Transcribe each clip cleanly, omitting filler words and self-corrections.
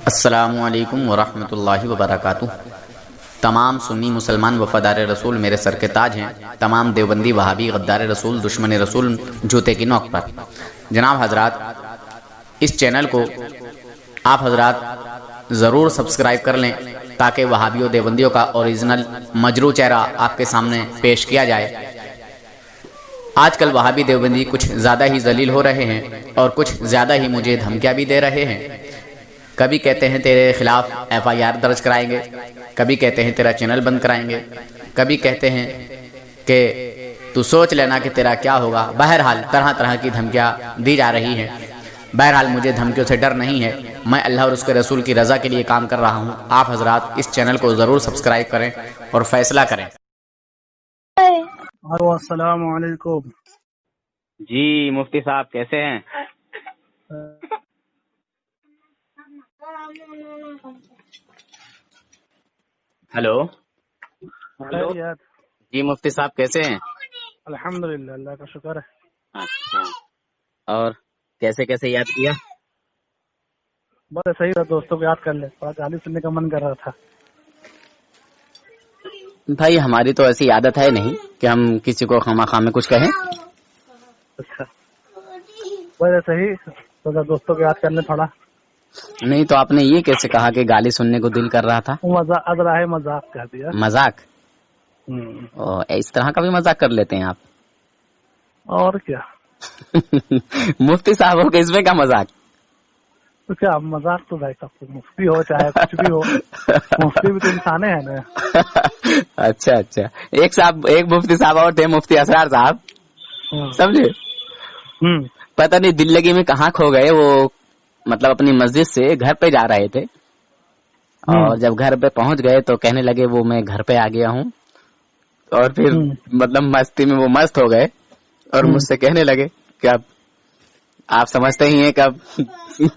السلام علیکم ورحمۃ اللہ وبرکاتہ۔ تمام سنی مسلمان وفادار رسول میرے سر کے تاج ہیں، تمام دیوبندی وہابی غدار رسول دشمن رسول جوتے کی نوک پر۔ جناب حضرات، اس چینل کو آپ حضرات ضرور سبسکرائب کر لیں تاکہ وہابیوں دیوبندیوں کا اوریجنل مجروح چہرہ آپ کے سامنے پیش کیا جائے۔ آج کل وہابی دیوبندی کچھ زیادہ ہی ذلیل ہو رہے ہیں اور کچھ زیادہ ہی مجھے دھمکیاں بھی دے رہے ہیں۔ کبھی کہتے ہیں تیرے خلاف FIR درج کرائیں گے، کبھی کہتے ہیں تیرا چینل بند کرائیں گے، کبھی کہتے ہیں کہ تو سوچ لینا کہ تیرا کیا ہوگا۔ بہرحال طرح طرح کی دھمکیاں دی جا رہی ہیں۔ بہرحال مجھے دھمکیوں سے ڈر نہیں ہے، میں اللہ اور اس کے رسول کی رضا کے لیے کام کر رہا ہوں۔ آپ حضرات اس چینل کو ضرور سبسکرائب کریں اور فیصلہ کریں۔ السلام علیکم جی مفتی صاحب کیسے ہیں؟ ہلو خیریت؟ جی مفتی صاحب کیسے ہیں؟ الحمدللہ، اللہ کا شکر ہے۔ اچھا، اور کیسے کیسے یاد کیا؟ بس صحیح تھا، دوستوں کو یاد کر لے، گالی سننے کا من کر رہا تھا۔ بھائی ہماری تو ایسی عادت ہے نہیں کہ ہم کسی کو خواہ میں کچھ کہیں۔ اچھا، بس صحیح تو دوستوں کو یاد کر لیں تھوڑا۔ نہیں تو آپ نے یہ کیسے کہا کہ گالی سننے کو دل کر رہا تھا؟ مذاق کہہ دیا۔ مذاق؟ اس طرح کا بھی مذاق کر لیتے ہیں آپ؟ اور کیا مفتی صاحب ہو کہ اس میں کیا مذاق؟ تو کیا مذاق تو بھائی سب مفتی ہو چاہے کچھ بھی ہو، مفتی بھی تو انسان ہے نا۔ اچھا، ایک مفتی صاحب اور تھے، مفتی اسرار صاحب، سمجھے؟ پتہ نہیں دل لگی میں کہاں کھو گئے وہ، مطلب اپنی مسجد سے گھر پہ جا رہے تھے اور جب گھر پہ پہنچ گئے تو کہنے لگے وہ میں گھر پہ آ گیا ہوں، اور پھر مطلب مستی میں وہ مست ہو گئے اور مجھ سے کہنے لگے کہ اب آپ سمجھتے ہی ہیں کہ اب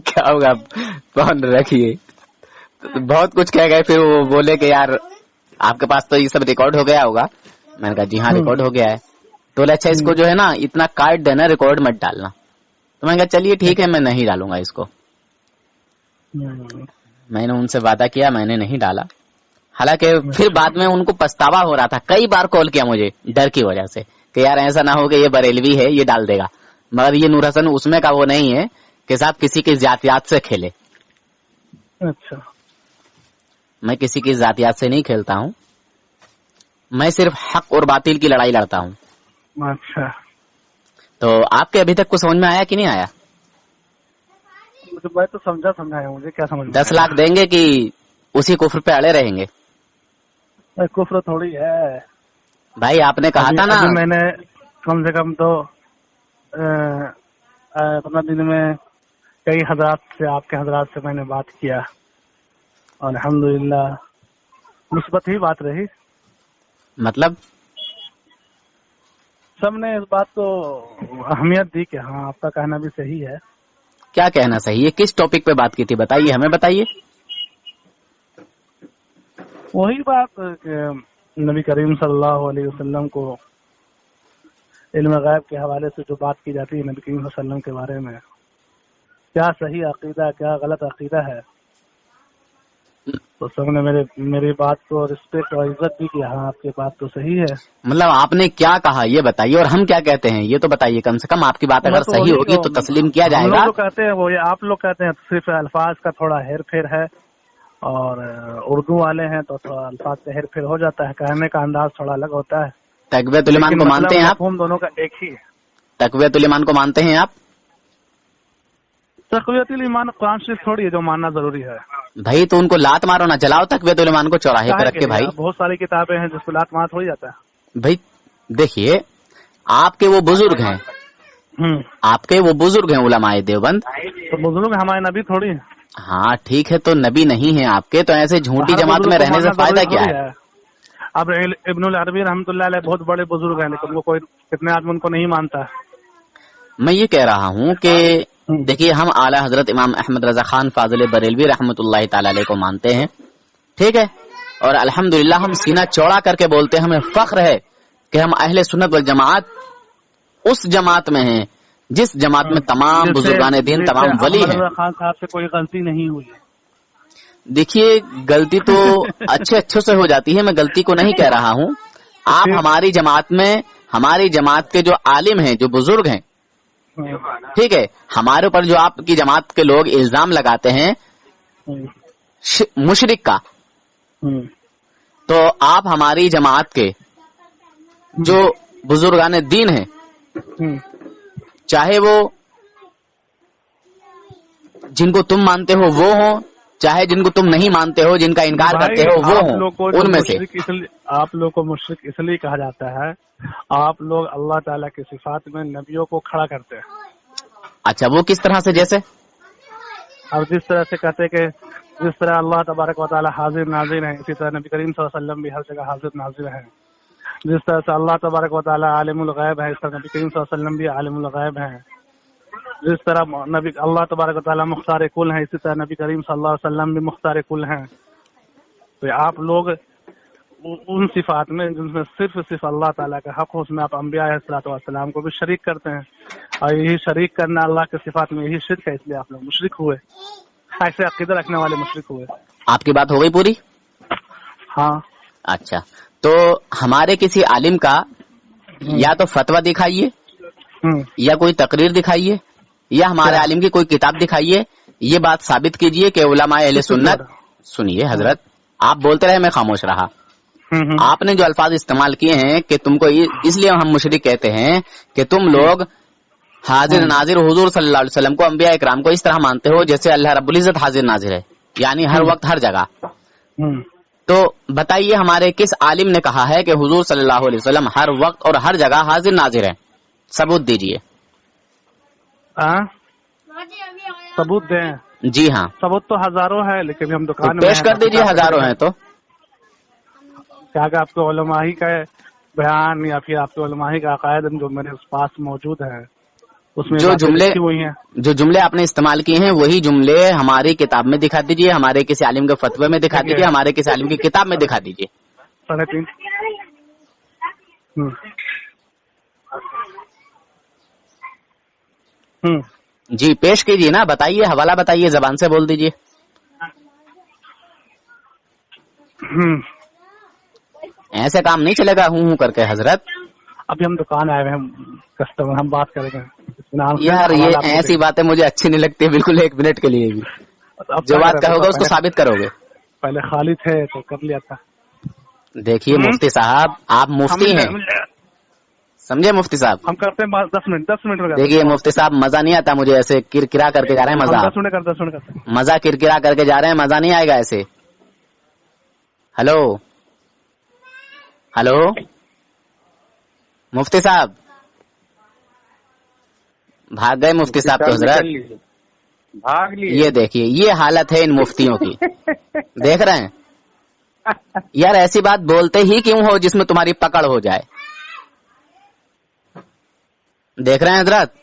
کیا ہوگا، فون رکھیے۔ بہت کچھ کہہ گئے، پھر وہ بولے کہ یار آپ کے پاس تو یہ سب ریکارڈ ہو گیا ہوگا۔ میں نے کہا جی ہاں ریکارڈ ہو گیا ہے۔ تو اچھا اس کو جو ہے نا اتنا کاٹ دینا، ریکارڈ مت ڈالنا۔ تو میں نے کہا چلیے ٹھیک ہے، میں نہیں ڈالوں گا اس کو۔ میں نے ان سے وعدہ کیا، میں نے نہیں ڈالا۔ حالانکہ پھر بعد میں ان کو پچھتاوا ہو رہا تھا، کئی بار کال کیا مجھے ڈر کی وجہ سے کہ یار ایسا نہ ہو کہ یہ بریلوی ہے یہ ڈال دے گا، مگر یہ نور حسن اس میں کا وہ نہیں ہے کہ صاحب کسی کی ذاتیات سے کھیلے۔ اچھا، میں کسی کی ذاتیات سے نہیں کھیلتا ہوں، میں صرف حق اور باطل کی لڑائی لڑتا ہوں۔ اچھا، تو آپ کے ابھی تک کچھ سمجھ میں آیا کہ نہیں آیا؟ میں تو سمجھایا، مجھے کیا سمجھ میں 10 لاکھ دیں گے کہ اسی کفر پہ اڑے رہیں گے؟ کفر تھوڑی ہے بھائی آپ نے کہا تھا نا، میں نے کم سے کم تو 15 دن میں کئی حضرات سے، آپ کے حضرات سے میں نے بات کیا، الحمدللہ مثبت ہی بات رہی۔ مطلب سب نے اس بات کو اہمیت دی کہ ہاں آپ کا کہنا بھی صحیح ہے۔ کیا کہنا صحیح ہے؟ کس ٹاپک پہ بات کی تھی بتائیے، ہمیں بتائیے۔ وہی بات کہ نبی کریم صلی اللہ علیہ وسلم کو علم غیب کے حوالے سے جو بات کی جاتی ہے نبی کریم صلی اللہ علیہ وسلم کے بارے میں، کیا صحیح عقیدہ کیا غلط عقیدہ ہے، تو سب نے میری بات کو رسپیکٹ اور عزت دی کہ ہاں آپ کی بات تو صحیح ہے۔ مطلب آپ نے کیا کہا یہ بتائیے، اور ہم کیا کہتے ہیں یہ تو بتائیے۔ کم سے کم آپ کی بات اگر صحیح ہوگی تو تسلیم کیا جائے گا۔ ہم لوگ کہتے ہیں وہ آپ لوگ کہتے ہیں صرف الفاظ کا تھوڑا ہیر پھیر ہے، اور اردو والے ہیں تو تھوڑا الفاظ سے ہیر پھیر ہو جاتا ہے، کہنے کا انداز تھوڑا الگ ہوتا ہے۔ تقویت الایمان کو مانتے ہیں آپ؟ ہم دونوں کا ایک ہی ہے۔ تقویت الایمان کو مانتے ہیں آپ؟ تقویت الایمان قرآن شریف تھوڑی ہے جو ماننا ضروری ہے بھائی تو ان کو لات مارو نہ، جلاؤ تقویت الایمان کو چوراہے پہ رکھ کے۔ بھائی بہت ساری کتابیں ہیں جس کو لات مار تھوڑی جاتا ہے۔ بھائی دیکھیے، آپ کے وہ بزرگ ہیں، آپ کے وہ بزرگ ہیں علماء دیوبند، تو بزرگ ہمارے نبی تھوڑی ہیں۔ ہاں ٹھیک ہے، تو نبی نہیں ہیں آپ کے، تو ایسے جھوٹی جماعت میں رہنے سے فائدہ کیا ہے؟ اب ابن العربی رحمۃ اللہ علیہ بہت بڑے بزرگ ہیں، لیکن وہ کوئی کتنے آدمی ان کو نہیں مانتا۔ میں یہ کہہ رہا ہوں کہ دیکھیے، ہم اعلی حضرت امام احمد رضا خان فاضل بریلوی رحمۃ اللہ تعالی علیہ کو مانتے ہیں، ٹھیک ہے، اور الحمدللہ ہم سینہ چوڑا کر کے بولتے ہیں، ہمیں فخر ہے کہ ہم اہل سنت والجماعت اس جماعت میں ہیں جس جماعت میں تمام بزرگان دین، تمام ولی ہیں۔ خان صاحب سے کوئی غلطی نہیں ہوئی، देखिए गलती तो अच्छे से हो जाती है, मैं गलती को नहीं कह रहा हूँ। आप हमारी जमात के जो आलिम हैं, जो बुजुर्ग हैं, ठीक है, हमारे ऊपर जो आपकी जमात के लोग इल्जाम लगाते हैं मुशरिक का, तो आप हमारी जमात के जो बुजुर्गान दीन हैं, चाहे वो जिनको तुम मानते हो वो हो, चाहे जिनको तुम नहीं मानते हो, जिनका इनकार करते हो वो हो, उनमें से आप लोग को मुशरिक इसलिए कहा जाता है, आप लोग अल्लाह ताला की सिफात में नबियों को खड़ा करते हैं। अच्छा, वो किस तरह से? जैसे अब जिस तरह से कहते हैं कि जिस तरह अल्लाह तबारक व तआला हाजिर नाजिर है, इसी तरह नबी करीम सल्लल्लाहु अलैहि वसल्लम भी हर जगह हाजिर नाजिर है। जिस तरह से अल्लाह तबारक व तआला आलिमुल गैब है, इस तरह नबी करीम सल्लल्लाहु अलैहि वसल्लम भी आलिमुल गैब है। जिस तरह नबी अल्लाह तबारक व तआला मुख्तार कुल है, इसी तरह नबी करीम सल्लल्लाहु अलैहि वसल्लम भी मुख्तार कुल हैं। तो आप लोग उन सिफात में जिनमें सिर्फ अल्लाह ताला का हक हो, उसमें आप अंबिया अलैहिस्सलातु वस्सलाम को भी शरीक करते हैं, और यही शरीक करना अल्लाह के सिफात में यही शिर्क है, इसलिए आप लोग मुशरिक हुए, ऐसे अकीदा रखने वाले मुशरिक हुए। आपकी बात हो गई पूरी? हाँ। अच्छा, तो हमारे किसी आलिम का या तो फतवा दिखाइए, या कोई तकरीर दिखाइए, या हमारे आलिम की कोई किताब दिखाइए, ये बात साबित कीजिए कि उलमाए अहले सुन्नत। सुनिए हजरत, आप बोलते रहे, मैं खामोश रहा। आपने जो अल्फाज इस्तेमाल किए हैं कि तुमको इसलिए हम मुशरिक कहते हैं कि तुम लोग हाजिर नाजिर हुजूर सल्लल्लाहु अलैहि वसल्लम को, अंबिया इकराम को इस तरह मानते हो जैसे अल्लाह रब्बुल इज्जत हाजिर नाजिर है, यानी हर वक्त हर जगह। तो बताइए हमारे किस आलिम ने कहा है कि हुजूर सल्लल्लाहु अलैहि वसल्लम हर वक्त और हर जगह हाजिर नाजिर है? सबूत दीजिए। सबूत दें? जी हाँ, सबूत तो हजारों है, लेकिन हम दुकान तो पेश कर दीजिए। हजारों हैं तो क्या आपके उलमाही का बयान या फिर आपके उलमाही का अकायद जो मेरे पास मौजूद है, उसमें जो जुमले आपने इस्तेमाल किए हैं वही जुमले हमारी किताब में दिखा दीजिए, हमारे किसी आलिम के फतवे में दिखा दीजिए, हमारे किसी आलिम की किताब में दिखा दीजिए। 3.5 जी पेश कीजिए ना, बताइए, हवाला बताइए, जबान से बोल दीजिए। ऐसे काम नहीं चलेगा हूँ करके हजरत। अभी हम दुकान आए हैं, कस्टमर, हम बात करेंगे यार। ये ऐसी बातें मुझे अच्छी नहीं लगती बिल्कुल, एक मिनट के लिए भी। जो बात कहोगे उसको साबित करोगे। पहले खाली थे तो कर लिया था। देखिए मुफ्ती साहब, आप मुफ्ती हैं, समझे मुफ्ती साहब? हम करते हैं 10 मिनट में। देखिए मुफ्ती साहब, मजा नहीं आता मुझे ऐसे किरकिरा करके जा रहे हैं। मजा 10 मिनट मजा किरकिरा करके जा रहे हैं, मजा नहीं आएगा ऐसे। हेलो हेलो मुफ्ती साहब, भाग गए मुफ्ती साहब तो हजरत, भाग लिए। ये देखिए, ये हालत है इन मुफ्तियों की। देख रहे हैं यार, ऐसी बात बोलते ही क्यों हो जिसमें तुम्हारी पकड़ हो जाए। देख रहे हैं हजरत,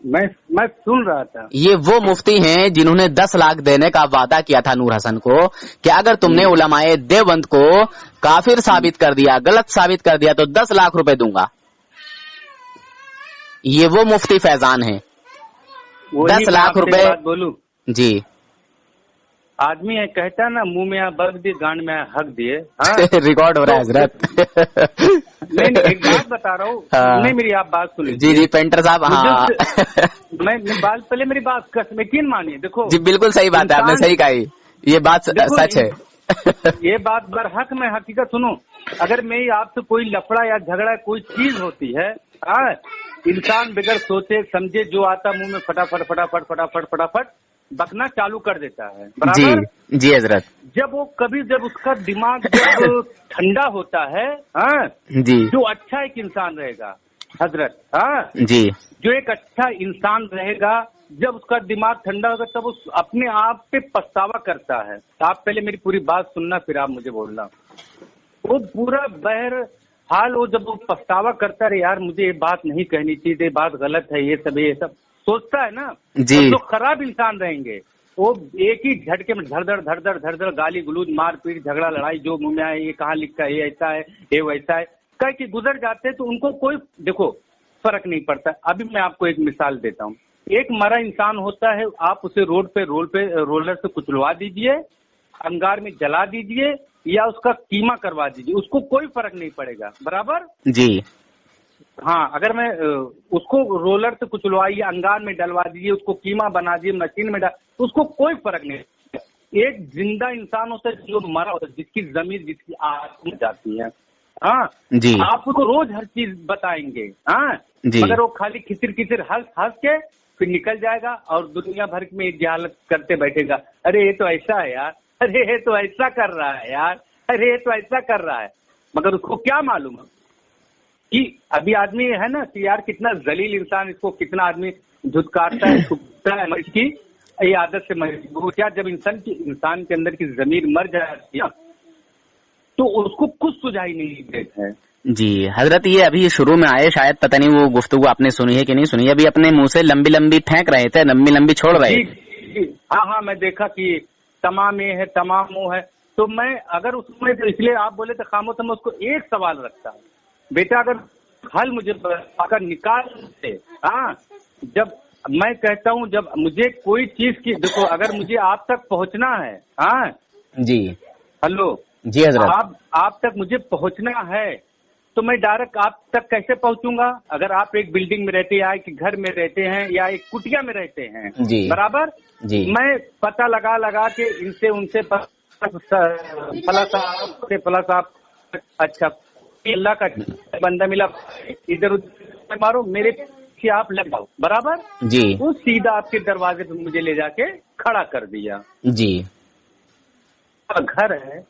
मैं सुन रहा था। ये वो मुफ्ती हैं जिन्होंने 10 लाख देने का वादा किया था नूर हसन को कि अगर तुमने उलमाए देवबंद को काफिर साबित कर दिया, गलत साबित कर दिया, तो 10 लाख रुपए दूंगा। ये वो मुफ्ती फैजान हैं। 10 लाख रुपए। बोलू जी, आदमी है कहता ना, मुंह में बग दिए, गांड में हक दिए। रिकॉर्ड हो रहा है हजरत। नहीं, एक बात बता रहा हूँ। नहीं, मेरी आप बात सुनिए। जी पेंटर साहब। हाँ मैं बात, पहले मेरी बात यकीन मानिए। देखो जी, बिल्कुल सही बात है, आपने सही कही, ये बात सच है। ये बात बरहक में हकीकत सुनो। अगर मेरी आपसे कोई लफड़ा या झगड़ा कोई चीज होती है, इंसान बगैर सोचे समझे जो आता मुंह में फटाफट बकना चालू कर देता है। बराबर? जी हजरत। जब उसका दिमाग जब ठंडा होता है, जी, जो अच्छा एक इंसान रहेगा हजरत, जी, जो एक अच्छा इंसान रहेगा, जब उसका दिमाग ठंडा होगा तब उस अपने आप पे पछतावा करता है। आप पहले मेरी पूरी बात सुनना, फिर आप मुझे बोलना। वो पूरा बहर हाल, वो जब वो पछतावा करता है, यार मुझे ये बात नहीं कहनी चाहिए, ये बात गलत है, ये सब सोचता है ना जी। तो खराब इंसान रहेंगे, वो एक ही झटके में धड़ गाली गलूज, मार पीट, झगड़ा, लड़ाई, जो मुंह में आए, ये कहाँ लिखा है, ये ऐसा है, ये वैसा है, कह के गुजर जाते हैं। तो उनको कोई देखो फर्क नहीं पड़ता। अभी मैं आपको एक मिसाल देता हूँ। एक मरा इंसान होता है, आप उसे रोड पे रोलर से कुचलवा दीजिए, अंगार में जला दीजिए या उसका कीमा करवा दीजिए, उसको कोई फर्क नहीं पड़ेगा। बराबर जी। हाँ, अगर मैं उसको रोलर से कुचलवाइए, अंगार में डलवा दीजिए, उसको कीमा बना दीजिए, मशीन में डाल, तो उसको कोई फर्क नहीं। एक जिंदा इंसान होता है जो मरा होता है, जिसकी जमीर, जिसकी आत्मा जाती है। हाँ जी। आप उसको रोज हर चीज बताएंगे। हाँ जी। मगर वो खाली खिसिर खिसिर हंस के फिर निकल जाएगा और दुनिया भर में जहालत करते बैठेगा। अरे ये तो ऐसा है यार, अरे ये तो ऐसा कर रहा है यार, अरे ये तो ऐसा कर रहा है। मगर उसको क्या मालूम है कि अभी आदमी है ना कि यार कितना जलील इंसान, इसको कितना आदमी धुतकारता है, छुपता है। इसकी ये आदत से मजबूर, क्या जब इंसान के अंदर की जमीर मर जाती है तो उसको कुछ सुझाई नहीं देता है। जी हजरत, ये अभी शुरू में आए, शायद पता नहीं वो गुफ्तगू आपने सुनी है कि नहीं सुनी, अभी अपने मुंह से लंबी लंबी फेंक रहे थे, लंबी लंबी छोड़ रहे थे। हाँ, मैं देखा कि तमाम ये है, तमाम वो है। तो मैं अगर उसमें, तो इसलिए आप बोले तो खामो, तो मैं उसको एक सवाल रखता हूँ, बेटा अगर हल मुझे अगर निकाल से, हाँ जब मैं कहता हूँ, जब मुझे कोई चीज की, देखो अगर मुझे आप तक पहुंचना है, हाँ जी, हेलो जी हजरत, आप तक मुझे पहुंचना है तो मैं डायरेक्ट आप तक कैसे पहुंचूंगा? अगर आप एक बिल्डिंग में रहते हैं या एक घर में रहते हैं या एक कुटिया में रहते हैं, जी बराबर जी, मैं पता लगा के इनसे उनसे फला साहब, अच्छा अल्लाह का बंदा मिला, इधर उधर मारो, मेरे पीछे आप लग जाओ, बराबर जी, वो सीधा आपके दरवाजे पे मुझे ले जाके खड़ा कर दिया। जी, घर है,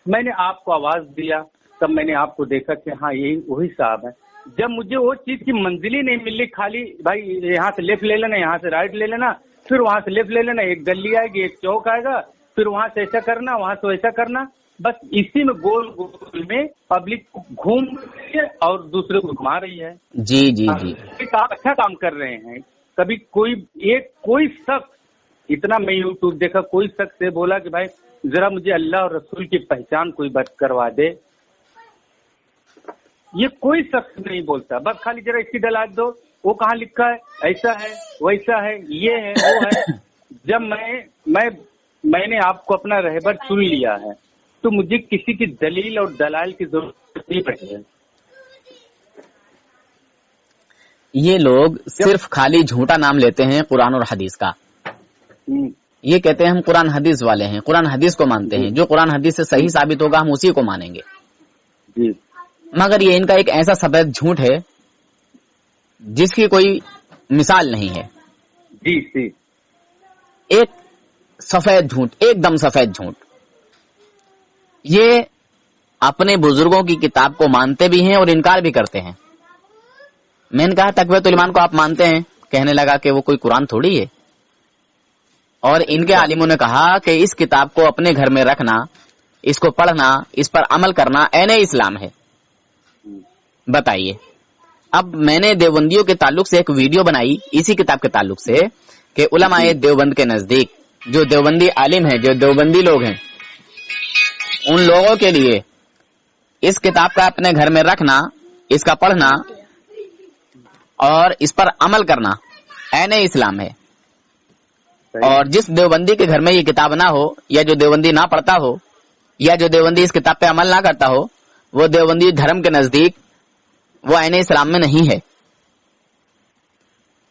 मैंने आपको आवाज दिया, तब मैंने आपको देखा कि हाँ यही वही साहब है। जब मुझे वो चीज की मंजिल ही नहीं मिली, खाली भाई यहाँ से लेफ्ट ले लेना, यहाँ से राइट ले लेना, फिर वहां से लेफ्ट ले लेना, एक गली आएगी, एक चौक आएगा, फिर वहां से ऐसा करना, वहां से वैसा करना, बस इसी में गोल गोल में पब्लिक घूम रही है और दूसरे को घुमा रही है। जी जी जी, आप अच्छा काम कर रहे हैं। कभी कोई शख्स, इतना मैं यूट्यूब देखा, कोई शख्स से बोला कि भाई जरा मुझे अल्लाह और रसूल की पहचान कोई बात करवा दे, ये कोई शख्स नहीं बोलता। बस खाली जरा इसकी डला दो, वो कहाँ लिखा है, ऐसा है वैसा है, ये है वो है। जब मैंने आपको अपना रहबर चुन लिया है तो मुझे किसी की दलील और दलाल की जरूरत नहीं पड़ी है। ये लोग सिर्फ खाली झूठा नाम लेते हैं कुरान और हदीस का। ये कहते हैं हम कुरान हदीस वाले हैं, कुरान हदीस को मानते हैं, जो कुरान हदीस से सही साबित होगा हम उसी को मानेंगे। जी। मगर ये इनका एक ऐसा सफेद झूठ है जिसकी कोई मिसाल नहीं है। जी जी, एक सफेद झूठ, एकदम सफेद झूठ। ये अपने बुजुर्गों की किताब को मानते भी हैं और इनकार भी करते हैं। मैंने कहा तकबीरतुल ईमान को आप मानते हैं? कहने लगा कि वो कोई कुरान थोड़ी है। और इनके आलिमों ने कहा कि इस किताब को अपने घर में रखना, इसको पढ़ना, इस पर अमल करना ऐने इस्लाम है। बताइए। अब मैंने देवबंदियों के ताल्लुक से एक वीडियो बनाई इसी किताब के ताल्लुक से कि उलमाए देवबंद के नजदीक जो देवबंदी आलिम है, जो देवबंदी लोग हैं, उन लोगों के लिए इस किताब का अपने घर में रखना, इसका पढ़ना और इस पर अमल करना ऐने इस्लाम है। और जिस देवबंदी के घर में ये किताब ना हो, या जो देवबंदी ना पढ़ता हो, या जो देवबंदी इस किताब पे अमल ना करता हो, वो देवबंदी धर्म के नजदीक वो ऐने इस्लाम में नहीं है।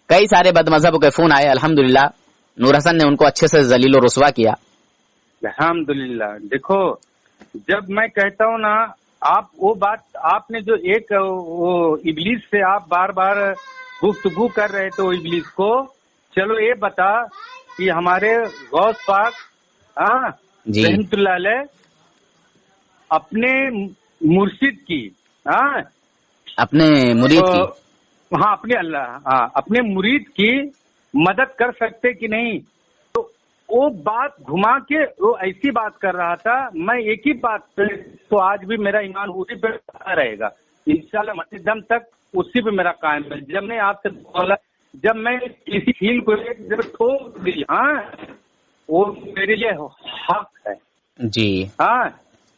कई सारे बदमजहबों के फोन आए, अल्हम्दुलिल्लाह नूर हसन ने उनको अच्छे से जलील और रुसवा किया। अल्हम्दुलिल्लाह। देखो, जब मैं कहता हूँ ना, आप वो बात आपने जो एक वो इबलीस से आप बार बार गुफ्तगू कर रहे थे, वो इबलीस को, चलो ये बता कि हमारे गौस पाक रहमतुल्लाह अलैह अपने मुर्शिद की, अपने मुरीद की, हाँ अपने अपने मुरीद की मदद कर सकते कि नहीं? तो वो बात घुमा के वो ऐसी बात कर रहा था। मैं एक ही बात पे, तो आज भी मेरा ईमान उसी पे रहेगा इंशाल्लाह, मरते दम तक उसी पे मेरा कायम है। जब मैं आपसे बोला, जब मैं किसी फील को जब ठोक दी, वो मेरे लिए हक है जी।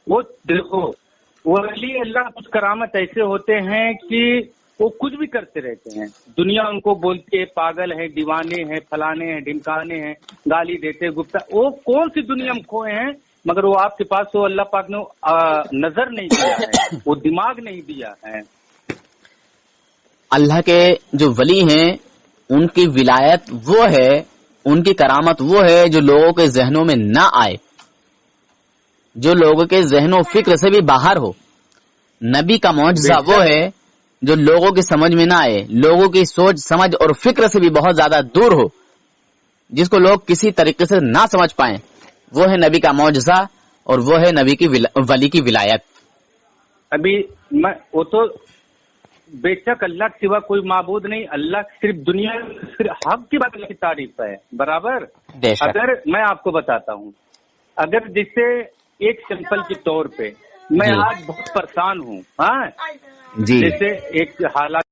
वो देखो, वो अली अल्लाह कुछ करामत ऐसे होते हैं कि वो कुछ भी करते रहते हैं। दुनिया उनको बोलती है पागल है, दीवाने हैं, फलाने हैं, ढिमकाने हैं, गाली देते, गुप्ता। वो कौन सी दुनिया में खोए हैं مگر وہ آپ کے پاس وہ اللہ پاک نے نظر نہیں دیا ہے، وہ دماغ نہیں دیا ہے۔ اللہ کے جو ولی ہیں ان کی ولایت وہ ہے، ان کی کرامت وہ ہے جو لوگوں کے ذہنوں میں نہ آئے، جو لوگوں کے ذہن و فکر سے بھی باہر ہو۔ نبی کا معجزہ وہ ہے جو لوگوں کی سمجھ میں نہ آئے، لوگوں کی سوچ سمجھ اور فکر سے بھی بہت زیادہ دور ہو، جس کو لوگ کسی طریقے سے نہ سمجھ پائیں، وہ ہے نبی کا معجزہ اور وہ ہے نبی کی ولی کی ولایت۔ ابھی وہ تو بے شک اللہ کے سوا کوئی معبود نہیں، اللہ صرف دنیا صرف حق کی بات، اللہ کی تعریف ہے برابر۔ اگر میں آپ کو بتاتا ہوں، اگر جسے ایک سمپل کے طور پہ میں آج بہت پریشان ہوں، ہاں جی جیسے ایک حالات